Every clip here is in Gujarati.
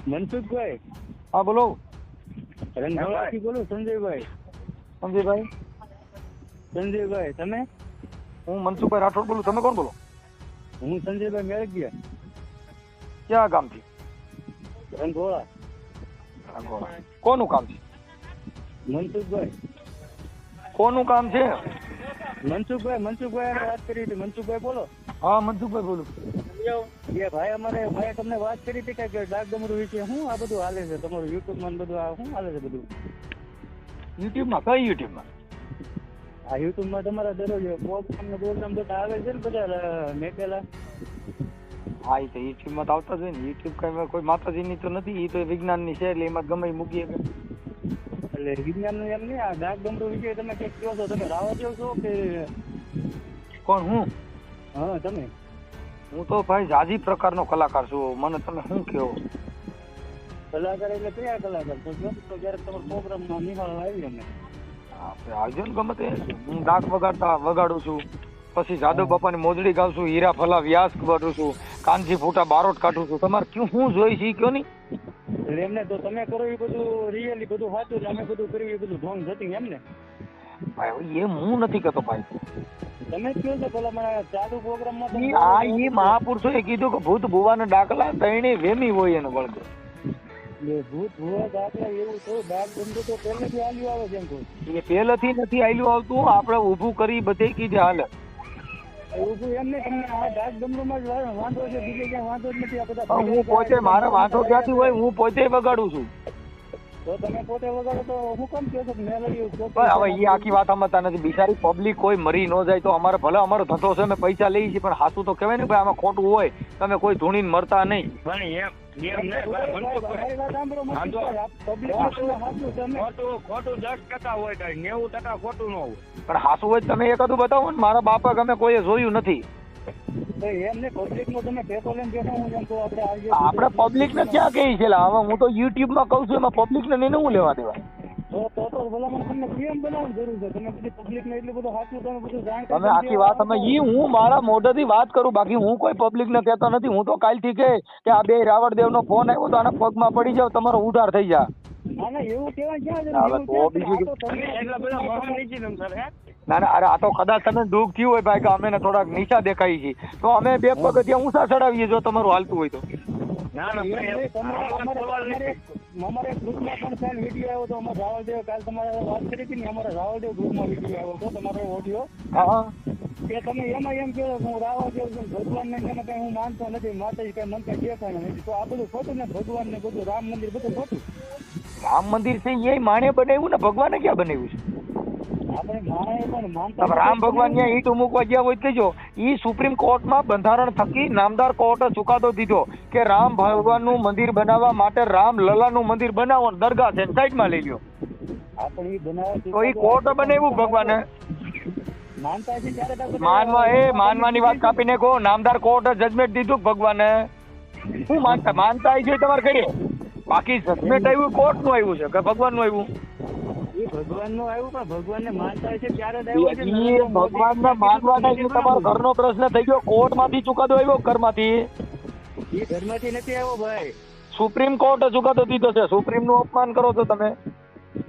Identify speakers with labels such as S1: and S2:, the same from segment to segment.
S1: મનસુખભાઈ,
S2: હા બોલો.
S1: રંગોળાથી બોલું. સંજયભાઈ.
S2: સંજયભાઈ?
S1: સંજયભાઈ તમે?
S2: હું મનસુખભાઈ રાઠોડ બોલું. તમે કોણ બોલો?
S1: હું સંજયભાઈ મેળગિયા.
S2: ક્યાં ગામથી?
S1: રંગોળા.
S2: કોનું કામ છે?
S1: મનસુખભાઈ.
S2: કોનું કામ છે?
S1: મનસુખભાઈ વાત કરી હતી. મનસુખભાઈ બોલો.
S2: હા મનસુખભાઈ બોલું.
S1: એ ભાઈ ભાઈ તમને વાત કરી હતી કે ડાક ડમરૂ વિશે શું આ બધું હાલે છે તમારું યુટ્યુબ માં બધું આ શું હાલે છે બધું?
S2: યુટ્યુબમાં? કઈ યુટ્યુબમાં?
S1: આ યુટ્યુબ માં તમારા દરરોજ પ્રોગ્રામ બધા આવે છે ને બધા મેકેલા.
S2: હા એ તો યુટ્યુબમાં તો આવતા જ હોય ને. યુટ્યુબ કઈ કોઈ માતાજીની તો નથી, એ તો વિજ્ઞાનની છે એટલે એમાં ગમે મૂકીએ.
S1: એટલે વિજ્ઞાન નું એમ નહીં, આ ડાક ડમરૂ વિશે તમે કઈક કહો છો. તમે રાવા દેવ છો કે
S2: કોણ? હું?
S1: હા તમે?
S2: હું તો ભાઈ જાજી પ્રકારનો કલાકાર છું. મને તમે શું કહો?
S1: કલાકાર એટલે કયા કલાકાર છો? તો ક્યારેક તમારો પ્રોગ્રામ માં નિહાળ આવી અમને.
S2: આપણે આવજો ને ગમે તે. હું ડાક વગાડું છું, પછી જાદવ બાપાની મોજડી ગાઉં છું, હીરા ફલા વ્યાસ કાઢું છું, કાનજી ફૂટા બારોટ કાઢું છું. તમારે ક્યું શું જોઈ છે કયો નહીં?
S1: એમને તો તમે કરો એ બધું રિયલી બધું સાચું છે, અમે બધું કર્યું એ બધું ઢોંગ જતી એમને.
S2: ભાઈ એ હું નથી કહેતો ભાઈ.
S1: તમે જ કહો છો પેલા મારા ચાલુ પ્રોગ્રામમાં
S2: એ મહાપુરુષોએ કીધું કે ભૂત ભુવાના ડાકલા તઈને વેમી હોય એને વળગે.
S1: ભૂત ભુવા દાખલા એવું તો ડાક ધંધો તો પહેલેથી હાલ્યું આવે છે એમ કહું.
S2: એ પહેલેથી નથી હાલ્યું આવતું, આપણે ઊભું કરી બધે કીધે હાલે.
S1: ઊભું એમ નહીં, તમને આ ડાક ધંધોમાં જ વાંધો છે, બીજે ક્યાંય વાંધો જ નથી. આ બધા
S2: હું પોતે, મારે વાંધો ક્યાંથી હોય? હું પોતે વગાડું છું.
S1: તો તમે પોતે વગાડો તો હું કેમ કહો છો મેલડી?
S2: હવે એ આખી વાત સમજતા નથી. બિચારી પબ્લિક કોઈ મરી ન જાય તો અમારે ભલે અમારો ધંધો છે, અમે પૈસા લઈએ છીએ, પણ હાસું તો કહેવાય ને ભાઈ. આમાં ખોટું હોય તમે કોઈ ધૂણીને મરતા નહીં.
S1: ખોટું 10% હોય, 90% ખોટું ન હોય.
S2: પણ હાસું હોય તમે એકાદું બતાવો ને. મારા બાપા ગમે કોઈએ જોયું નથી. આપણે પબ્લિક ને ક્યાં કહી છે? હવે હું તો યુટ્યુબ માં કઉ છું, એમાં પબ્લિક ને નહીં હું લેવા દેવા. તમે આખી વાત અમે હું મારા મોઢેથી વાત કરું, બાકી હું કોઈ પબ્લિક ને કહેતો નથી. હું તો કાલથી કે આ બે રાવણદેવ નો ફોન આવ્યો તો આના પગમાં પડી જાવ, તમારો ઉધાર થઈ જા. ના ના, અરે આ તો કદાચ તમે દુઃખ થયું હોય ભાઈ કે અમે થોડાક નીચા દેખાઈ છીએ, તો અમે બે પગથિયા ઊંચા ચડાવીએ જો તમારું હાલતું હોય તો.
S1: અમારે ગ્રુપમાં પણ વિડીયો આવ્યો હતો. અમારે રાવળદેવ કાલ તમારે વાત કરી હતી ને, અમારા રાવળદેવ ગ્રુપમાં વિડીયો આવ્યો હતો તમારો ઓડિયો.
S2: હા
S1: કે તમે એમાં એમ કહો હું રાવળદેવ છું, ભગવાન ને કઈ હું માનતો નથી, માતાજી કઈ મન કઈ દેખાય નથી. તો આ બધું ખોટું ને? ભગવાન ને બધું રામ મંદિર બધું ખોટું.
S2: રામ મંદિર છે એ માણે બનાવ્યું ને, ભગવાને ક્યાં બનાવ્યું છે? રામ ભગવાન ત્યાં ઈંટ મૂકવા ગયા હોય કહેજો. ઈ સુપ્રીમ કોર્ટમાં બંધારણ થકી નામદાર કોર્ટે ચુકાદો દીધો કે રામ ભગવાનનું મંદિર બનાવવા માટે રામ લલાનું મંદિર બનાવો, દરગાહ છે સાઈડમાં લઈ લ્યો. તો ઈ કોર્ટે બનાવ્યું ભગવાને. માનવાની વાત કાપી નાખો. નામદાર કોર્ટે જજમેન્ટ દીધું ભગવાને. શું માનતા છે તમારે કરીએ? બાકી જજમેન્ટ આવ્યું કોર્ટ નું આવ્યું છે કે ભગવાન નું આવ્યું?
S1: ભગવાન નું આવ્યું, પણ ભગવાન ને માનતા છે ત્યારે
S2: ભગવાન ને માનવાના તમારો ઘરનો પ્રશ્ન થઈ ગયો. કોર્ટ માંથી ચુકાદો આવ્યો? ઘરમાંથી?
S1: ઘરમાંથી નથી આવ્યો ભાઈ,
S2: સુપ્રીમ કોર્ટે ચુકાદો દીધો છે. સુપ્રીમ નું અપમાન કરો છો તમે.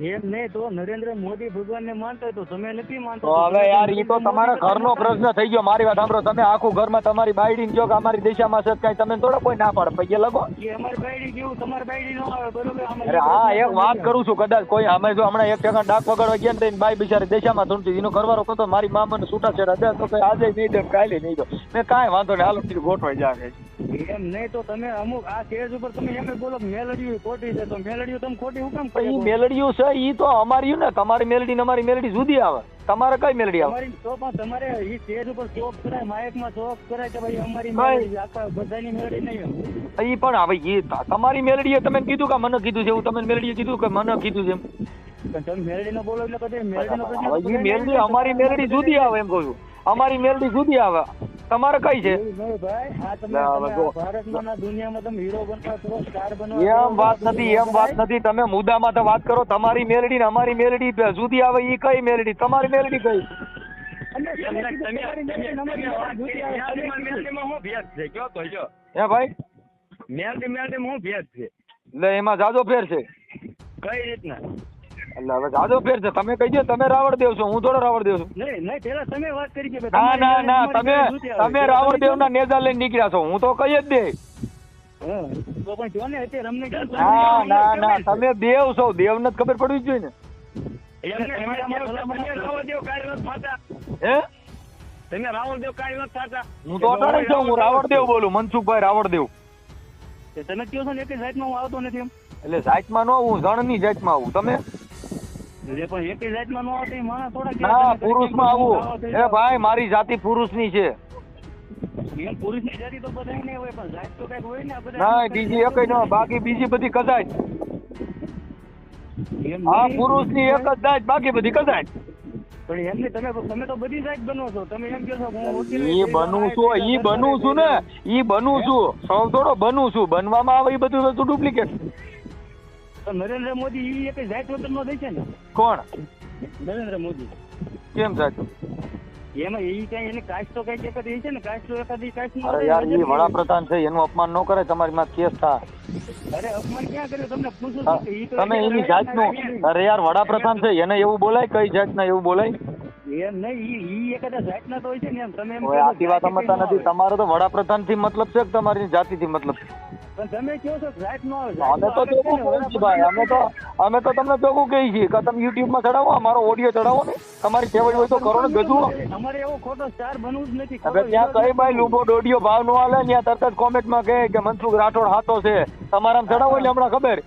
S1: એમ નહીં તો નરેન્દ્ર મોદી ભગવાન ને માનતા તો તમે નથી માનતા.
S2: હવે યાર એ તો તમારા ઘરનો પ્રશ્ન થઈ ગયો. મારી વાત સાંભળો. તમે આખું ઘરમાં તમારી બાયડી જો કે અમારી દિશામાં છે કઈ તમે થોડા કોઈ ના પાડે પૈયા લગો.
S1: અમારી બાયડી કેવું તમારી બાયડી નો આવે બરોબર?
S2: અરે હા, એક વાત કરું છું. કદાચ કોઈ અમે જો હમણાં 1 સેકન્ડ ડાક વગાડવા ગયા ને બાઈ બિચારી દિશામાં ધૂણતી, એનો ઘરવાળો કહેતો મારી મા મને છૂટાછેડા દે, તો કઈ આજે નહીં દે કાલે નહીં દો. મેં કાંઈ વાંધો નહીં, હાલો ગોઠવાઈ જાય.
S1: એમ નહીં તો તમે અમુક આ સ્ટેજ ઉપર તમે એમ બોલો મેલડીયું ખોટી છે, તો મેલડીયું તમે ખોટી હું કેમ કહો?
S2: મેલડીયું છે ઈ તો અમારી ને, તમારી મેલડી ને અમારી મેલડી જુદી આવે. તમારે કઈ મેલડી આવે?
S1: તો પણ તમારે ઈ સ્ટેજ ઉપર શોક કરાય, માઇક માં શોક કરાય કે ભાઈ અમારી મેલડી, આખા બધાની મેલડી નહીં.
S2: ઈ પણ હવે ઈ તમારી મેલડીએ તમે કીધું કે મને કીધું છે એવું? તમે મેલડીએ કીધું કે મને કીધું છે એમ?
S1: તમે મેલડી નો બોલો એટલે પછી મેલડી નો પ્રશ્ન.
S2: મેલડી અમારી મેલડી જુદી આવે એમ કહું છું. અમારી મેલડી જુદી આવે. તમારે કઈ છે? એમ વાત નથી. તમે મુદ્દામાં તો વાત કરો. તમારી મેલડી ને અમારી મેલડી જુદી આવે, ઈ કઈ મેલડી? તમારી મેલડી કઈ? હે ભાઈ,
S1: મેલડી હું ભેદ છે?
S2: એટલે એમાં જાજો ફેર છે.
S1: કઈ રીતના?
S2: એટલે હવે જાજો ફેર છે. તમે કહી દો તમે રાવણદેવ છો, હું થોડો રાવણદેવ છું.
S1: નહીં પેલા તમે વાત કરી કે
S2: ના તમે રાવણદેવ ના નેજા લઈને નીકળ્યા છો, હું તો કહી જ દે.
S1: તો પણ જો ને અત્યારે અમને
S2: ના તમે દેવ છો, દેવ ને ખબર પડવી જ જોઈએ ને. હે
S1: તમે રાવણદેવ કાંઈ નથી થતા.
S2: હું તો અટાણે છું, હું રાવણદેવ બોલું, મનસુખભાઈ રાવણદેવ.
S1: તમે કહો છો ને એક જાતમાં હું આવતો નથી એમ.
S2: એટલે જાતમાં ન આવું, જણની જાતમાં આવું. તમે
S1: પણ એક જાતમાં ન આવતો માણસ થોડા
S2: ના પુરુષમાં આવું. એ ભાઈ મારી જાતિ પુરુષની છે.
S1: પુરુષની જાતિ તો બધા નહીં હોય, પણ જાત તો કઈક હોય ને.
S2: ના બીજી એક ન, બાકી બીજી બધી કદાચ. હા પુરુષની એક જ જાત, બાકી બધી કદાચ.
S1: પણ એમને તમે તો બધી જાત બનો છો. તમે એમ કહો છો
S2: ઈ બનું છું ને, ઈ બનું છું. સૌ થોડો બનું છું, બનવામાં આવે એ બધું વસ્તુ ડુપ્લિકેટ.
S1: તો નરેન્દ્ર મોદી ઈ એક જાત વગર નો થઈ છે ને.
S2: કોણ?
S1: નરેન્દ્ર મોદી.
S2: કેમ સાચું?
S1: એમાં એ કઈ એને કાસ્ટ તો કઈ એક જ છે ને, કાસ્ટ તો એકાદી કાસ્ટ.
S2: અરે યાર ઈ વડાપ્રધાન છે, એનું અપમાન ન કરે, તમારી માં કેસ થાય.
S1: અરે અપમાન ક્યાં કર્યું? તમને પૂછું
S2: તમે એની જાતનું. અરે યાર વડાપ્રધાન છે, એને એવું બોલાય? કઈ જાતના એવું બોલાય?
S1: એમ નહીં, ઈ એકાદા જાતના તો હોય છે ને એમ. તમે એમ
S2: આખી વાત સમજતા નથી. તમારો તો વડાપ્રધાન થી મતલબ છે કે તમારી જાતિ થી મતલબ છે?
S1: પણ તમે કહો છો જાત નો આવે.
S2: અમે તો ચોખ્ખું કહી છીએ ભાઈ, અમે તો તમને ચોખ્ખું કહી છીએ કે તમે યુટ્યુબ માં ચડાવો, અમારો ઓડિયો ચડાવો ને. તમારી ટેવડ હોય તો કરો ને ગજવો.
S1: અમારે એવો ખોટો સ્ટાર બનવું જ નથી.
S2: હવે ત્યાં કઈ ભાઈ લુંબો દોડિયો ભાવ નો હાલે, ત્યાં તરત જ કોમેન્ટ માં કહે કે મનસુખ રાઠોડ હાથો છે. તમારામાં ચડાવો એટલે હમણાં ખબર.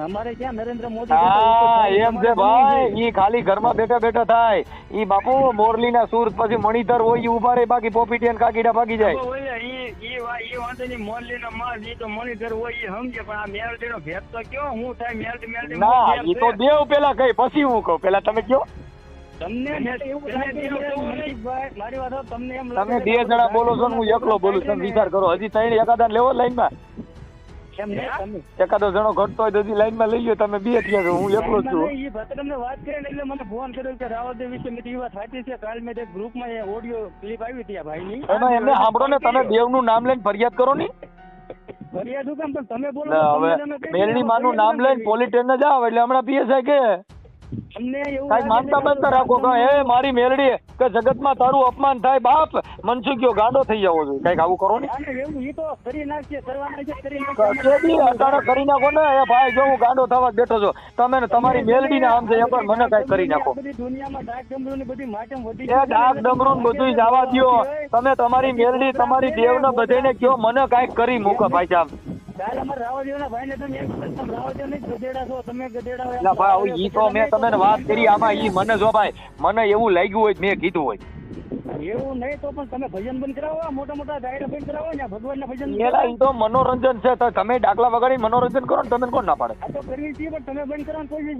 S1: અમારે ક્યાં નરેન્દ્ર મોદી.
S2: હા એમ છે ભાઈ, ઈ ખાલી ઘરમાં બેઠા થાય. ઈ બાપુ મોરલી ના સુર પછી મણિધર હોય ઈ ઉભા રહે, બાકી પોપીટિયન કાકીડા ભાગી જાય. ના ઈ તો દેવ પેલા કઈ, પછી હું કહું. પેલા તમે કયો. તમે 2 જણા બોલો છો ને હું એકલો બોલું છું. વિચાર કરો, હજી 3 એકાદાને લેવો લાઈન માં. એકાદો જણો ઘટતો હોય તો હજી લાઈન માં લઈ લો. તમે 2 થયા છો, હું એકલો જ છું.
S1: તમને વાત કરીને એટલે મને ફોન કર્યો કે રાવણદેવ વિશે મેં વાત સાચી છે. કાલ મેં એક ગ્રુપમાં ઓડિયો ક્લિપ આવી હતી આ ભાઈની.
S2: એમાં એમને સાંભળો ને, તમે દેવનું નામ લઈને ફરિયાદ કરો ને.
S1: ફરિયાદ શું કામ? પણ તમે બોલો.
S2: હવે મેલની માનું નામ લઈને પોલીસ સ્ટેશન જાવ એટલે હમણાં પીએસઆઈ કે કઈ માનતા બનતા રાખો કે હે મારી મેલડી કે જગતમાં તારું અપમાન થાય બાપ, મનસુખ્યો ગાંડો થઈ જવો જોઈએ. કઈક આવું કરો ને. અટાણે કરી નાખો ને. એ ભાઈ જો હું ગાંડો થવા બેઠો છો, તમે ને તમારી મેલડી ને આમ છે એ પણ મને કઈક કરી નાખો. એ ડાક ડમરું બધું જવા દો. તમે તમારી મેલડી તમારી દેવ ને બધાને કયો મને કઈક કરી મૂકો ભાઈ સાહેબ. ઈ તો મેં તમે વાત કરી આમાં, ઈ મને જો ભાઈ મને એવું લાગ્યું હોય મેં કીધું હોય.
S1: એવું નહીં તો પણ તમે ભજન બંધ કરાવો, મોટા મોટા ડાયરા બંધ કરાવો ને ભગવાનના ભજન.
S2: ઈ તો મનોરંજન છે, તો તમે ડાકલા વગાડી મનોરંજન કરો ને, તમે કોણ ના પાડે?
S1: તો કરવી છીએ પણ તમે બંધ કરવાનું કોઈ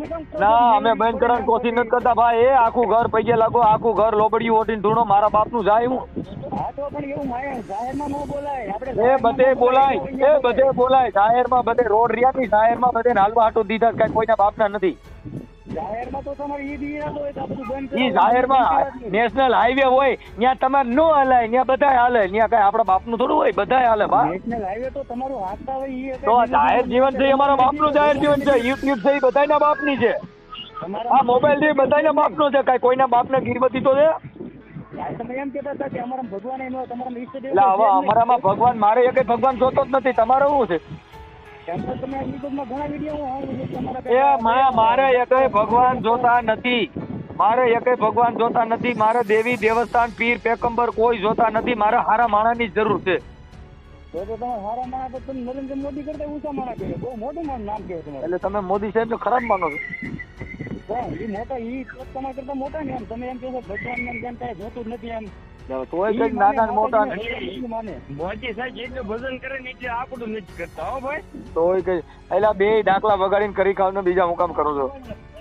S2: ના, અમે બંધ કરવાની કોશિશ નથી કરતા ભાઈ. એ આખું ઘર પૈયે લાગો, આખું ઘર લોબડિયું ઓટીને ધૂણો મારા બાપ નું જાય હું.
S1: હા તો પણ એવું જાહેરમાં ન બોલાય. આપણે
S2: એ બધે બોલાય, જાહેરમાં બધે રોડ રહ્યા ની, જાહેરમાં બધે હાલવા હાટું દીધા, કઈ કોઈના બાપના નથી.
S1: જાહેરમાં તો તમારે
S2: ઈ જાહેરમાં નેશનલ હાઈવે હોય ત્યાં તમારે નો હલાય, ત્યાં બધા હાલે. ત્યાં કઈ આપડા બાપ નું થોડું હોય, બધા હાલે.
S1: નેશનલ હાઈવે તો તમારું હાથતા હોય.
S2: તો જાહેર જીવન છે અમારા બાપ નું જાહેર જીવન છે. યુટ્યુબ છે એ બધાના બાપ ની છે. આ મોબાઈલ છે બધાના બાપ નો છે. કઈ કોઈના બાપ ને ગીરબતી તો છે?
S1: તમે એમ કેતા હતા કે અમારા ભગવાન એનો તમારા ઈષ્ટદેવ.
S2: એટલે હવે અમારામાં ભગવાન, મારે એક ભગવાન જોતો જ નથી. તમારે શું છે? મારે એકેય ભગવાન જોતા નથી. મારે દેવી દેવસ્થાન પીર પેગમ્બર કોઈ જોતા નથી. મારે હારા માણસની જરૂર છે.
S1: નરેન્દ્ર મોદી કરતા ઊંચા માણસ કહેવાય. બહુ મોટું નામ કહેવાય.
S2: એટલે તમે મોદી સાહેબ ખરાબ માનો છો?
S1: તમારા કરતા મોટા ને એમ તમે એમ કહો ભગવાન ને જેમ કઈ જોતું જ નથી એમ.
S2: તોય કઈક નાના મોટા
S1: મોદી સાહેબ જેટલું ભજન કરે ને એટલે આપણું નથી કરતા હો ભાઈ.
S2: તોય કઈ એટલે 2 ડાકલા વગાડીને કરી ખાવ ને બીજા મુકામ કરો છો.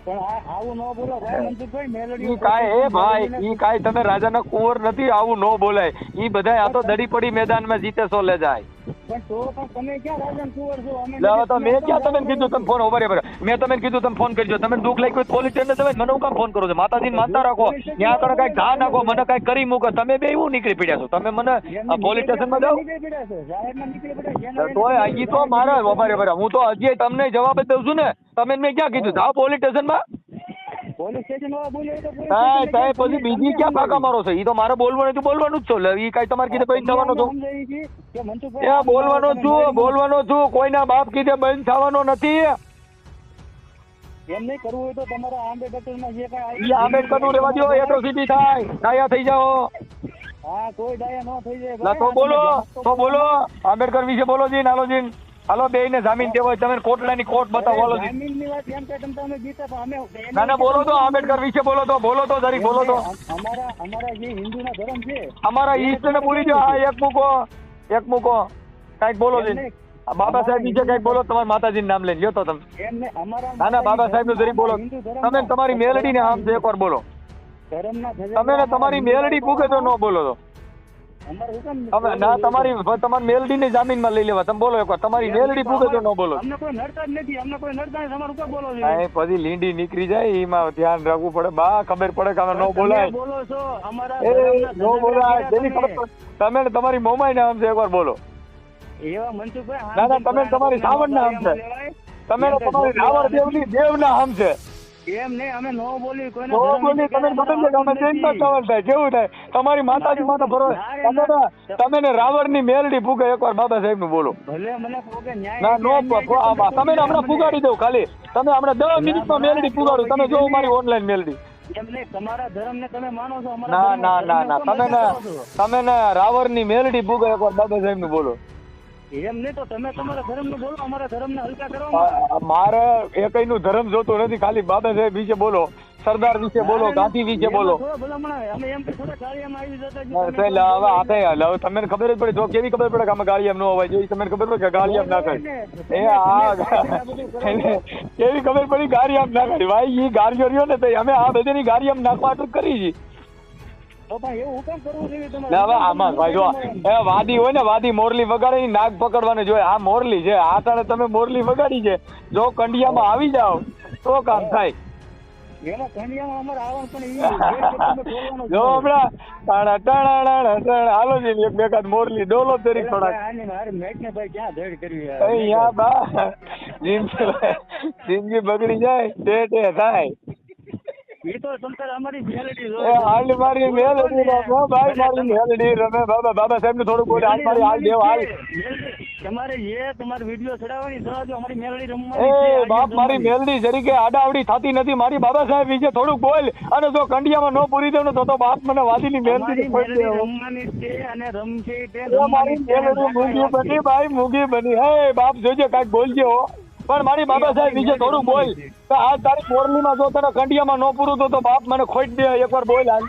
S1: પણ આવું ન બોલો ભાઈ મનસુખભાઈ. મેલડી
S2: કાંઈ એ ભાઈ ઈ કાંઈ તમે રાજાના કુંવર નથી, આવું ન બોલાય. ઈ બધા આ તો દડી પડી મેદાનમાં જીતે સો લે જાય.
S1: પણ તો પણ તમે ક્યાં રાજન કુંવર છો? અમે
S2: લે હવે તો મેં ક્યાં તમે કીધું તમે ફોન ઉભા રે મેં તમે કીધું તમે ફોન કરજો તમે દુઃખ લાગ્યું હોય પોલીસ સ્ટેશન તમે મને હું કામ ફોન કરો છો? માતાજીને માનતા રાખો ત્યાં આગળ કઈ ઘા નાખો મને કઈ કરી મૂકો તમે બે એવું નીકળી પડ્યા છો તમે મને પોલીસ સ્ટેશનમાં જાઓ
S1: જાહેરમાં નીકળી પડ્યા
S2: તોય હજી તો મારે ઉભા હું તો હજી તમને જવાબ જ દઉં છું ને તમે મેં ક્યાં કીધું જાઓ પોલીસ સ્ટેશનમાં
S1: પોલીસ સ્ટેશન વાળા બોલે તો
S2: સાહેબ સાહેબ પછી બીજી ક્યાં ફાંકા મારો છો? ઈ તો મારે બોલવાનું તો બોલવાનું જ છો ઈ કઈ તમારે કીધે બંધ થવાનો છો એ બોલવાનો છું કોઈના બાપ કીધે બંધ થવાનો નથી
S1: એમ નહીં કરવું હોય તો તમારા આંબેડકરમાં જે કાંઈ
S2: ઈ આંબેડકર નું રેવા દો એટ્રોસિટી થાય ડાયા થઈ જાઓ
S1: હા કોઈ દયા ન થઈ જાય
S2: ના તો બોલો આંબેડકર વિશે બોલો જી નાલોજી હાલો બે ને જામીન દેવો તમે કોટલાની કોર્ટ બતાવો હાલો જી
S1: જામીનની વાત એમ કે તમે જીતા પણ અમે
S2: ના બોલો તો આંબેડકર વિશે બોલો તો જરી બોલો તો
S1: અમારા જે હિન્દુના ધર્મ છે
S2: અમારા ઈષ્ટ ને ભૂલી જાઓ હા એક મૂકો કઈક બોલો જી બાબા સાહેબ નીચે કઈક બોલો તમારા માતાજીનું નામ લઈને લ્યો તો તમે
S1: એમને અમારા
S2: ના બાબા સાહેબ નું જરી બોલો તમે તમારી મેલડી ને આમ છે એકવાર બોલો
S1: ધર્મના
S2: તમે ને તમારી મેલડી પૂગે તો ન બોલો તો
S1: અમારે હુકમ
S2: તમે ના તમારી મેલડી ને જામીન માં લઈ લેવા તમે બોલો એકવાર તમારી મેલડી પૂગે તો ન બોલો
S1: અમને કોઈ નડતા જ નથી અમને કોઈ નડતા નથી તમારું કોઈ બોલો
S2: હા પછી લીંડી નીકળી જાય એમાં ધ્યાન રાખવું પડે બા ખબર પડે કે અમે ન બોલાય
S1: બોલો છો અમારા
S2: ન બોલાય જેની ખબર પડે તમે ને તમારી મોમાઈ નામ છે એકવાર બોલો
S1: એવા મનસુખભાઈ
S2: ના તમે તમારી સાવણ ના આમ છે તમે તમારી રાવણ દેવની દેવ ના આમ છે
S1: એમ નહીં અમે નો બોલી કોઈને
S2: નો બોલી તમે ખબર છે કે અમે જૈનમાં સવાલ થાય કેવું થાય તમારી માતાજી માતા ભરો તમે ને રાવણ ની મેલડી ફૂગે એકવાર બાબા સાહેબ નું બોલો
S1: ભલે મને ફોગે ન્યાય
S2: ના નો તમે હમણાં ફુગાડી દઉં ખાલી તમે હમણાં 10 મિનિટમાં મેલડી ફુગાડો તમે જો મારી ઓનલાઈન મેલડી
S1: એમને તમારા ધર્મને તમે માનો છો અમારા
S2: ના તમે ને રાવણ ની મેલડી ફૂગે એકવાર બાબા સાહેબ નું બોલો
S1: એમ નહીં તો તમે તમારા ધર્મનું બોલો અમારા ધર્મને હલકા કરવા
S2: મારે એકઈ નું ધર્મ જોતું નથી ખાલી બાબા સાહેબ વિશે બોલો સરદાર વિશે બોલો ગાંધી વિશે બોલો
S1: અમે એમ કે થોડા ગાળિયામાં આવી જતા
S2: હવે તમને ખબર જ પડે જો કેવી ખબર પડે કે અમે ગાળિયામ ન હોવાય જોઈએ તમને ખબર પડે કે ગાળિયામ ના થાય એ હા કેવી ખબર પડી ગાળિયામ ના થાય ભાઈ એ ગાળિયો રહ્યો ને તો અમે આ બધાની ગાળિયામ નાખવા કરી છીએ હવે આમાં ભાઈ જો વાદી હોય ને વાદી મોરલી વગાડે નાક પકડવાને જોઈએ આ મોરલી છે આ તાણે તમે મોરલી વગાડી છે જો કંડિયામાં આવી જાઓ તો કામ થાય જો હમણાં હાલો છે એક બેકાદ મોરલી ડોલો તરી થોડાક જિંદગી બગડી જાય તે થાય મારી મેલડી રમે બાબા સાહેબ ને થોડુંક બોલે હાલ દેવ હાલ
S1: તમારે તમારે વિડીયો ચડાવવાની ચડાવજો અમારી મેલડી
S2: રમવાની બાપ મારી મેલડી જરીકે આડાવડી થતી નથી મારી બાબા સાહેબ વિશે થોડુંક બોલ અને જો કંડિયામાં ન પૂરી દેવું તો બાપ મને વાદીની મેલડી
S1: રમવાની છે અને રમશે
S2: મારી મેલડી મૂગી બની ભાઈ મૂગી બની હે બાપ જોજે કાંઈક બોલજે હો પણ મારી બાબા સાહેબ વિશે થોડું બોલ તો આ તારી મોરલીમાં જો તને કંડિયામાં ન પૂરું તો બાપ મને ખોટ દે એકવાર બોલ હાલ